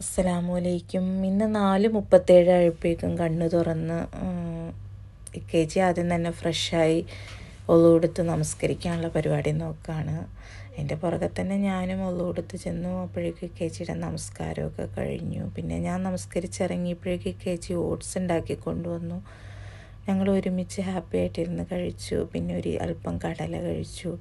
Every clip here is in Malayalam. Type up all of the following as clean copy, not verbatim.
അസ്സലാമലൈക്കും. ഇന്ന് 4:37 ആയപ്പോഴേക്കും കണ്ണ് തുറന്ന് ഇക്കേച്ചി ആദ്യം തന്നെ ഫ്രഷായി ഒളുവെടുത്ത് നമസ്കരിക്കാനുള്ള പരിപാടി നോക്കുകയാണ്. എൻ്റെ പുറകെ തന്നെ ഞാനും ഒളുവെടുത്ത് ചെന്നു. അപ്പോഴേക്കും ഇക്കേച്ചിയുടെ നമസ്കാരമൊക്കെ കഴിഞ്ഞു. പിന്നെ ഞാൻ നമസ്കരിച്ചിറങ്ങിയപ്പോഴേക്കും ഇക്കേച്ചി ഓട്സ് ഉണ്ടാക്കി കൊണ്ടുവന്നു. ഞങ്ങൾ ഒരുമിച്ച് ഹാപ്പി ആയിട്ടിരുന്ന് കഴിച്ചു. പിന്നെ ഒരു അല്പം കടല കഴിച്ചു.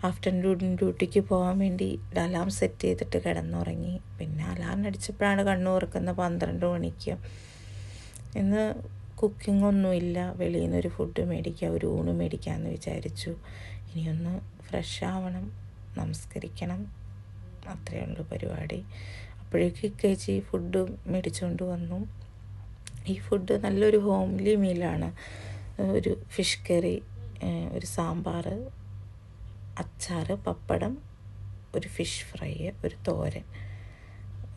ആഫ്റ്റർനൂൺ ഡ്യൂട്ടിക്ക് പോകാൻ വേണ്ടി അലാം സെറ്റ് ചെയ്തിട്ട് കിടന്നുറങ്ങി. പിന്നെ അലാം അടിച്ചപ്പോഴാണ് കണ്ണു തുറക്കുന്നത് 12 മണിക്ക്. ഇന്ന് കുക്കിംഗ് ഒന്നുമില്ല, വെളിയിൽ നിന്നൊരു ഫുഡ് മേടിക്കുക, ഒരു ഊണ് മേടിക്കാമെന്ന് വിചാരിച്ചു. ഇനിയൊന്ന് ഫ്രഷ് ആവണം, നമസ്കരിക്കണം, അത്രയേ ഉള്ളൂ പരിപാടി. അപ്പോഴേക്കും ഇക്കേച്ചി ഫുഡ് മേടിച്ചുകൊണ്ട് വന്നു. ഈ ഫുഡ് നല്ലൊരു ഹോംലി മീലാണ്. ഒരു ഫിഷ് കറി, ഒരു സാമ്പാർ, അച്ചാർ, പപ്പടം, ഒരു ഫിഷ് ഫ്രൈ, ഒരു തോരൻ.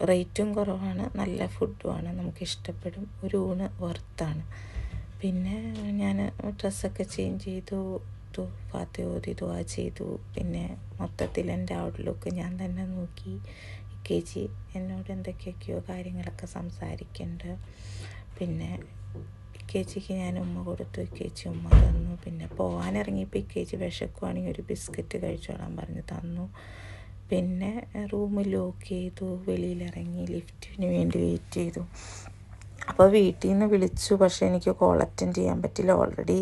റേറ്റും കുറവാണ്, നല്ല ഫുഡുമാണ്, നമുക്കിഷ്ടപ്പെടും. ഒരു ഊണ് വർത്താണ്. പിന്നെ ഞാൻ ഡ്രസ്സൊക്കെ ചേഞ്ച് ചെയ്തു, ഫാത്തിഹ ഓതി ദുആ ചെയ്തു. പിന്നെ മൊത്തത്തിൽ എൻ്റെ ഔട്ട്ലുക്ക് ഞാൻ തന്നെ നോക്കി. ഇക്കേച്ചി എന്നോട് എന്തൊക്കെയൊക്കെയോ കാര്യങ്ങളൊക്കെ സംസാരിക്കുന്നുണ്ട്. പിന്നെ ഇക്കേച്ചിക്ക് ഞാൻ ഉമ്മ കൊടുത്തു, ഇക്കേച്ചി ഉമ്മ തന്നു. പിന്നെ പോകാനിറങ്ങിയപ്പോൾ ഇക്കേച്ചി വിശക്കുവാണെങ്കിൽ ഒരു ബിസ്ക്കറ്റ് കഴിച്ചോളാൻ പറഞ്ഞ് തന്നു. പിന്നെ റൂം ലോക്ക് ചെയ്തു, വെളിയിലിറങ്ങി ലിഫ്റ്റിന് വേണ്ടി വെയിറ്റ് ചെയ്തു. അപ്പോൾ വീട്ടിൽ നിന്ന് വിളിച്ചു, പക്ഷേ എനിക്ക് കോൾ അറ്റൻഡ് ചെയ്യാൻ പറ്റില്ല. ഓൾറെഡി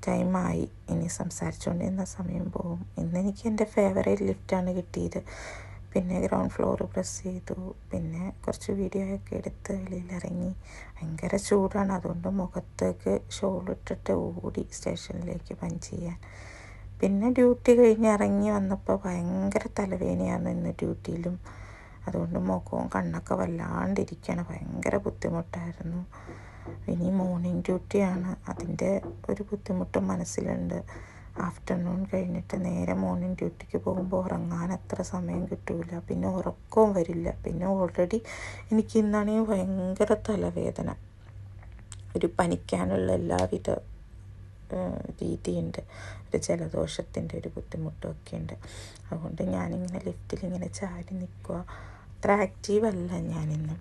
ടൈമായി. ഇനി സംസാരിച്ചുകൊണ്ടിരുന്ന സമയം പോകും. ഇന്നെനിക്ക് എൻ്റെ ഫേവറേറ്റ് ലിഫ്റ്റാണ് കിട്ടിയത്. പിന്നെ ഗ്രൗണ്ട് ഫ്ലോർ പ്രസ് ചെയ്തു. പിന്നെ കുറച്ച് വീഡിയോ ഒക്കെ എടുത്ത് വെളിയിലിറങ്ങി. ഭയങ്കര ചൂടാണ്, അതുകൊണ്ട് മുഖത്തേക്ക് ഷോളിട്ടിട്ട് ഓടി സ്റ്റേഷനിലേക്ക് പഞ്ച് ചെയ്യാൻ. പിന്നെ ഡ്യൂട്ടി കഴിഞ്ഞ് ഇറങ്ങി വന്നപ്പോൾ ഭയങ്കര തലവേദനയാണ് ഇന്ന് ഡ്യൂട്ടിയിലും. അതുകൊണ്ട് മുഖവും കണ്ണൊക്കെ വല്ലാണ്ടിരിക്കുകയാണ്. ഭയങ്കര ബുദ്ധിമുട്ടായിരുന്നു. ഇനി മോർണിംഗ് ഡ്യൂട്ടിയാണ്, അതിൻ്റെ ഒരു ബുദ്ധിമുട്ടും മനസ്സിലുണ്ട്. ആഫ്റ്റർനൂൺ കഴിഞ്ഞിട്ട് നേരെ മോർണിംഗ് ഡ്യൂട്ടിക്ക് പോകുമ്പോൾ ഉറങ്ങാൻ അത്ര സമയം കിട്ടില്ല. പിന്നെ ഉറക്കവും വരില്ല. പിന്നെ ഓൾറെഡി എനിക്ക് ഇന്നാണെങ്കിൽ ഭയങ്കര തലവേദന, ഒരു പനിക്കാനുള്ള എല്ലാവിധ രീതിയുണ്ട്. ഒരു ജലദോഷത്തിൻ്റെ ഒരു ബുദ്ധിമുട്ടൊക്കെ ഉണ്ട്. അതുകൊണ്ട് ഞാനിങ്ങനെ ലിഫ്റ്റിലിങ്ങനെ ചാടി നിൽക്കുക. അത്ര ആക്റ്റീവല്ല ഞാനിന്ന്.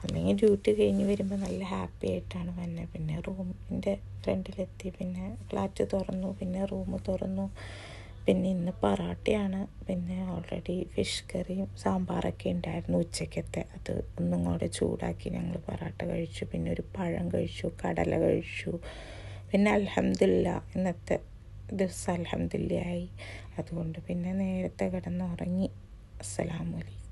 അല്ലെങ്കിൽ ഡ്യൂട്ടി കഴിഞ്ഞ് വരുമ്പോൾ നല്ല ഹാപ്പി ആയിട്ടാണ് വന്നത്. പിന്നെ റൂമിൻ്റെ ഫ്രണ്ടിലെത്തി, പിന്നെ ഫ്ലാറ്റ് തുറന്നു, പിന്നെ റൂം തുറന്നു. പിന്നെ ഇന്ന് പൊറാട്ടയാണ്. പിന്നെ ഓൾറെഡി ഫിഷ് കറിയും സാമ്പാറൊക്കെ ഉണ്ടായിരുന്നു ഉച്ചക്കത്തെ. അത് ഒന്നും കൂടെ ചൂടാക്കി ഞങ്ങൾ പൊറാട്ട കഴിച്ചു. പിന്നെ ഒരു പഴം കഴിച്ചു, കടല കഴിച്ചു. പിന്നെ അൽഹംദുലില്ലാ, ഇന്നത്തെ ദിവസം അൽഹംദുലില്ലാ ആയി. അതുകൊണ്ട് പിന്നെ നേരത്തെ കിടന്നുറങ്ങി. അസ്സലാമു അലൈക്കും.